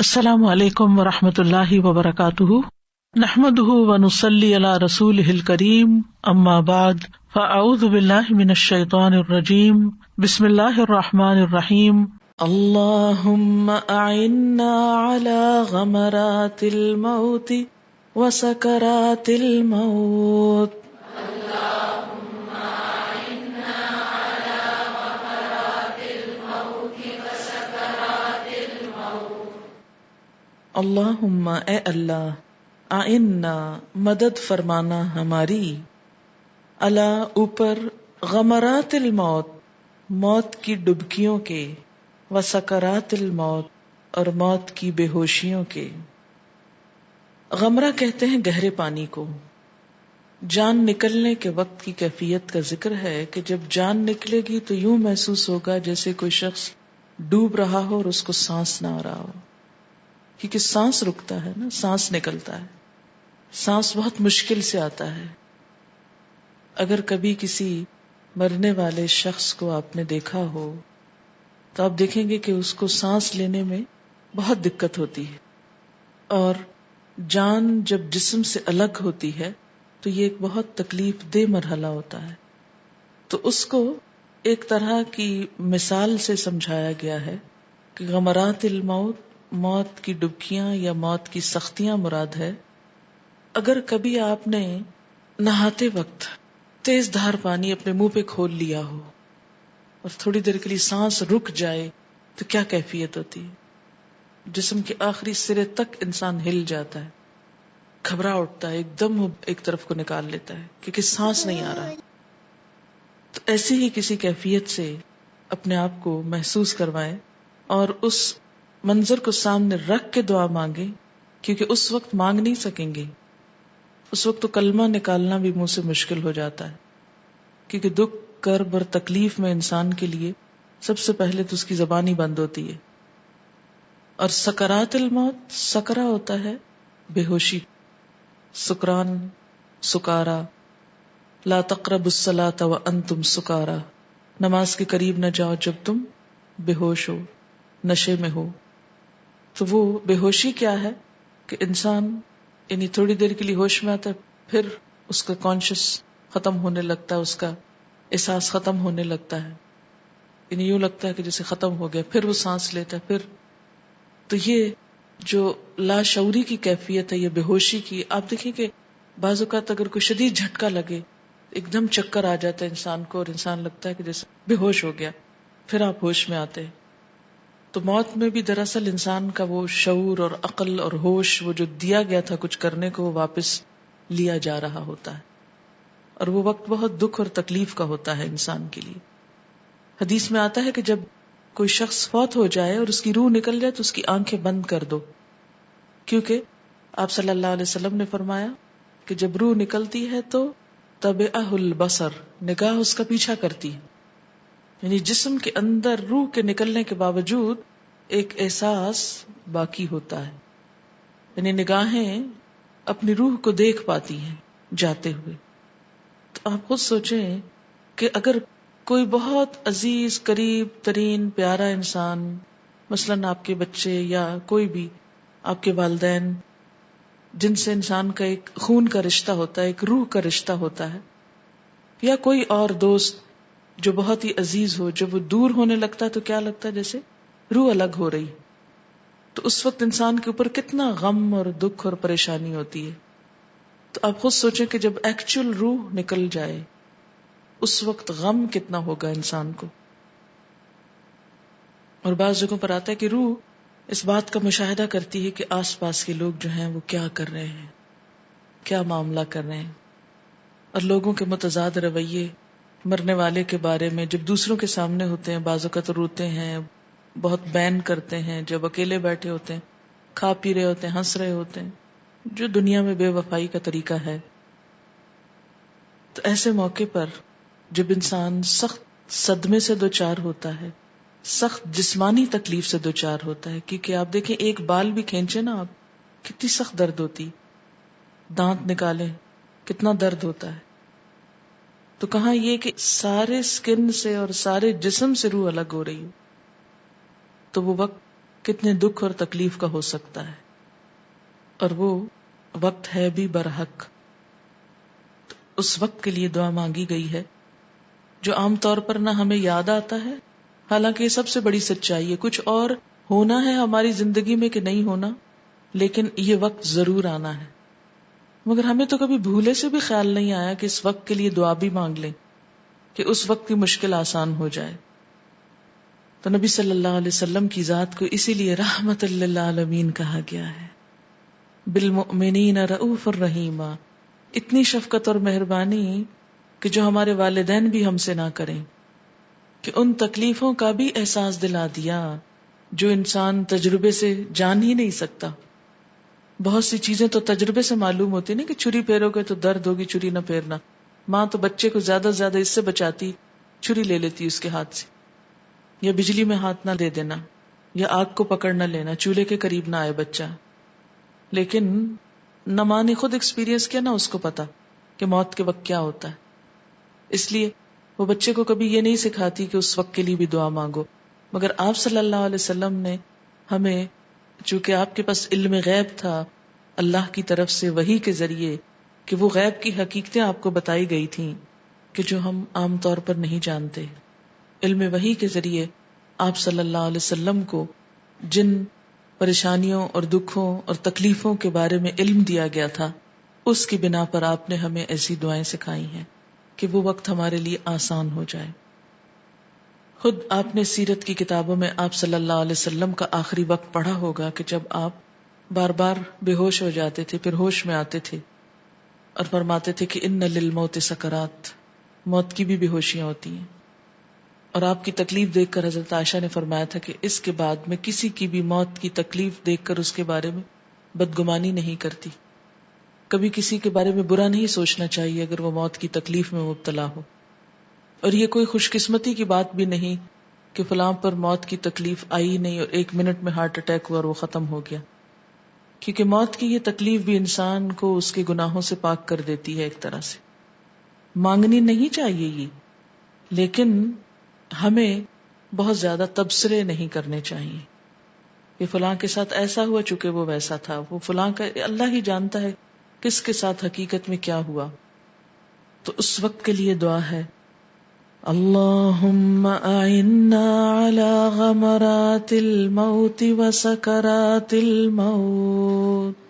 السلام علیکم ورحمۃ اللہ وبرکاتہ، نحمده ونصلی علی رسولہ الکریم، اما بعد فاعوذ باللہ من الشیطان الرجیم، بسم اللہ الرحمن الرحیم، اللہم اعنا علی غمرات الموت وسکرات الموت۔ اللہم اے اللہ، اعنا مدد فرمانا ہماری، علی اوپر، غمرات الموت موت کی ڈبکیوں کے، وسکرات الموت اور موت کی بے ہوشیوں کے۔ غمرہ کہتے ہیں گہرے پانی کو۔ جان نکلنے کے وقت کی کیفیت کا ذکر ہے کہ جب جان نکلے گی تو یوں محسوس ہوگا جیسے کوئی شخص ڈوب رہا ہو اور اس کو سانس نہ آ رہا ہو، کیونکہ سانس رکتا ہے نا، سانس نکلتا ہے، سانس بہت مشکل سے آتا ہے۔ اگر کبھی کسی مرنے والے شخص کو آپ نے دیکھا ہو تو آپ دیکھیں گے کہ اس کو سانس لینے میں بہت دقت ہوتی ہے، اور جان جب جسم سے الگ ہوتی ہے تو یہ ایک بہت تکلیف دہ مرحلہ ہوتا ہے۔ تو اس کو ایک طرح کی مثال سے سمجھایا گیا ہے کہ غمرات الموت، موت کی ڈبکیاں یا موت کی سختیاں مراد ہے۔ اگر کبھی آپ نے نہاتے وقت تیز دھار پانی اپنے منہ پہ کھول لیا ہو اور تھوڑی دیر کے لیے سانس رک جائے تو کیا کیفیت ہوتی ہے؟ جسم کے آخری سرے تک انسان ہل جاتا ہے، گھبرا اٹھتا ہے، ایک دم ایک طرف کو نکال لیتا ہے کیونکہ سانس نہیں آ رہا۔ تو ایسی ہی کسی کیفیت سے اپنے آپ کو محسوس کروائیں اور اس منظر کو سامنے رکھ کے دعا مانگیں، کیونکہ اس وقت مانگ نہیں سکیں گے، اس وقت تو کلمہ نکالنا بھی منہ سے مشکل ہو جاتا ہے، کیونکہ دکھ، کرب اور تکلیف میں انسان کے لیے سب سے پہلے تو اس کی زبان ہی بند ہوتی ہے۔ اور سکرات الموت، سکرا ہوتا ہے بے ہوشی، سکران، سکارا، لا تقربوا الصلاۃ وانتم سکارا، نماز کے قریب نہ جاؤ جب تم بے ہوش ہو، نشے میں ہو۔ تو وہ بے ہوشی کیا ہے کہ انسان یعنی تھوڑی دیر کے لیے ہوش میں آتا ہے، پھر اس کا کانشس ختم ہونے لگتا ہے، اس کا احساس ختم ہونے لگتا ہے، یعنی یوں لگتا ہے کہ جیسے ختم ہو گیا، پھر وہ سانس لیتا ہے، پھر تو یہ جو لاشعوری کی کیفیت ہے، یہ بے ہوشی کی۔ آپ دیکھیں کہ بعض اوقات اگر کوئی شدید جھٹکا لگے، ایک دم چکر آ جاتا ہے انسان کو اور انسان لگتا ہے کہ جیسے بے ہوش ہو گیا، پھر آپ ہوش میں آتے ہیں۔ تو موت میں بھی دراصل انسان کا وہ شعور اور عقل اور ہوش، وہ جو دیا گیا تھا کچھ کرنے کو، وہ واپس لیا جا رہا ہوتا ہے، اور وہ وقت بہت دکھ اور تکلیف کا ہوتا ہے انسان کے لیے۔ حدیث میں آتا ہے کہ جب کوئی شخص فوت ہو جائے اور اس کی روح نکل جائے تو اس کی آنکھیں بند کر دو، کیونکہ آپ صلی اللہ علیہ وسلم نے فرمایا کہ جب روح نکلتی ہے تو تبعہ البصر، نگاہ اس کا پیچھا کرتی ہے، یعنی جسم کے اندر روح کے نکلنے کے باوجود ایک احساس باقی ہوتا ہے، یعنی نگاہیں اپنی روح کو دیکھ پاتی ہیں جاتے ہوئے۔ تو آپ خود سوچیں کہ اگر کوئی بہت عزیز، قریب ترین، پیارا انسان، مثلاً آپ کے بچے یا کوئی بھی آپ کے والدین، جن سے انسان کا ایک خون کا رشتہ ہوتا ہے، ایک روح کا رشتہ ہوتا ہے، یا کوئی اور دوست جو بہت ہی عزیز ہو، جب وہ دور ہونے لگتا ہے تو کیا لگتا ہے جیسے روح الگ ہو رہی، تو اس وقت انسان کے اوپر کتنا غم اور دکھ اور پریشانی ہوتی ہے۔ تو آپ خود سوچیں کہ جب ایکچوئل روح نکل جائے اس وقت غم کتنا ہوگا انسان کو۔ اور بعض جگہوں پر آتا ہے کہ روح اس بات کا مشاہدہ کرتی ہے کہ آس پاس کے لوگ جو ہیں وہ کیا کر رہے ہیں، کیا معاملہ کر رہے ہیں، اور لوگوں کے متضاد رویے مرنے والے کے بارے میں جب دوسروں کے سامنے ہوتے ہیں، بعض اوقات روتے ہیں، بہت بین کرتے ہیں، جب اکیلے بیٹھے ہوتے ہیں، کھا پی رہے ہوتے ہیں، ہنس رہے ہوتے ہیں، جو دنیا میں بے وفائی کا طریقہ ہے۔ تو ایسے موقع پر جب انسان سخت صدمے سے دوچار ہوتا ہے، سخت جسمانی تکلیف سے دوچار ہوتا ہے، کیونکہ آپ دیکھیں ایک بال بھی کھینچے نا آپ، کتنی سخت درد ہوتی، دانت نکالیں کتنا درد ہوتا ہے۔ تو کہاں یہ کہ سارے سکن سے اور سارے جسم سے روح الگ ہو رہی ہو، تو وہ وقت کتنے دکھ اور تکلیف کا ہو سکتا ہے، اور وہ وقت ہے بھی برحق. تو اس وقت کے لیے دعا مانگی گئی ہے جو عام طور پر نہ ہمیں یاد آتا ہے، حالانکہ یہ سب سے بڑی سچائی ہے. کچھ اور ہونا ہے ہماری زندگی میں کہ نہیں ہونا، لیکن یہ وقت ضرور آنا ہے. مگر ہمیں تو کبھی بھولے سے بھی خیال نہیں آیا کہ اس وقت کے لیے دعا بھی مانگ لیں کہ اس وقت کی مشکل آسان ہو جائے. تو نبی صلی اللہ علیہ وسلم کی ذات کو اسی لیے رحمت للعالمین کہا گیا ہے. بالمؤمنین رؤوف الرحیم، اتنی شفقت اور مہربانی کہ جو ہمارے والدین بھی ہم سے نہ کریں، کہ ان تکلیفوں کا بھی احساس دلا دیا جو انسان تجربے سے جان ہی نہیں سکتا. بہت سی چیزیں تو تجربے سے معلوم ہوتی نا، کہ چھری پھیرو گے تو درد ہوگی، چھری نہ پھیرنا. ماں تو بچے کو زیادہ سے زیادہ اس سے بچاتی، چھری لے لیتی اس کے ہاتھ سے، یا بجلی میں ہاتھ نہ دے دینا، یا آگ کو پکڑ نہ لینا، چولہے کے قریب نہ آئے بچہ. لیکن نہ ماں نے خود ایکسپیرینس کیا، نہ اس کو پتا کہ موت کے وقت کیا ہوتا ہے. اس لیے وہ بچے کو کبھی یہ نہیں سکھاتی کہ اس وقت کے لیے بھی دعا مانگو. مگر آپ صلی اللہ علیہ وسلم نے ہمیں، چونکہ آپ کے پاس علم غیب تھا اللہ کی طرف سے وحی کے ذریعے، کہ وہ غیب کی حقیقتیں آپ کو بتائی گئی تھیں کہ جو ہم عام طور پر نہیں جانتے. علم وحی کے ذریعے آپ صلی اللہ علیہ وسلم کو جن پریشانیوں اور دکھوں اور تکلیفوں کے بارے میں علم دیا گیا تھا، اس کی بنا پر آپ نے ہمیں ایسی دعائیں سکھائی ہیں کہ وہ وقت ہمارے لیے آسان ہو جائے. خود آپ نے سیرت کی کتابوں میں آپ صلی اللہ علیہ وسلم کا آخری وقت پڑھا ہوگا کہ جب آپ بار بار بے ہوش ہو جاتے تھے، پھر ہوش میں آتے تھے اور فرماتے تھے کہ ان للموت سکرات، موت کی بھی بے ہوشیاں ہوتی ہیں. اور آپ کی تکلیف دیکھ کر حضرت عائشہ نے فرمایا تھا کہ اس کے بعد میں کسی کی بھی موت کی تکلیف دیکھ کر اس کے بارے میں بدگمانی نہیں کرتی. کبھی کسی کے بارے میں برا نہیں سوچنا چاہیے اگر وہ موت کی تکلیف میں مبتلا ہو. اور یہ کوئی خوش قسمتی کی بات بھی نہیں کہ فلاں پر موت کی تکلیف آئی نہیں اور 1 منٹ میں ہارٹ اٹیک ہوا اور وہ ختم ہو گیا. کیونکہ موت کی یہ تکلیف بھی انسان کو اس کے گناہوں سے پاک کر دیتی ہے. ایک طرح سے مانگنی نہیں چاہیے یہ، لیکن ہمیں بہت زیادہ تبصرے نہیں کرنے چاہیے کہ فلاں کے ساتھ ایسا ہوا چونکہ وہ ویسا تھا. وہ فلاں کا اللہ ہی جانتا ہے کس کے ساتھ حقیقت میں کیا ہوا. تو اس وقت کے لیے دعا ہے، اللہم اعنا علی غمرات الموت وسکرات الموت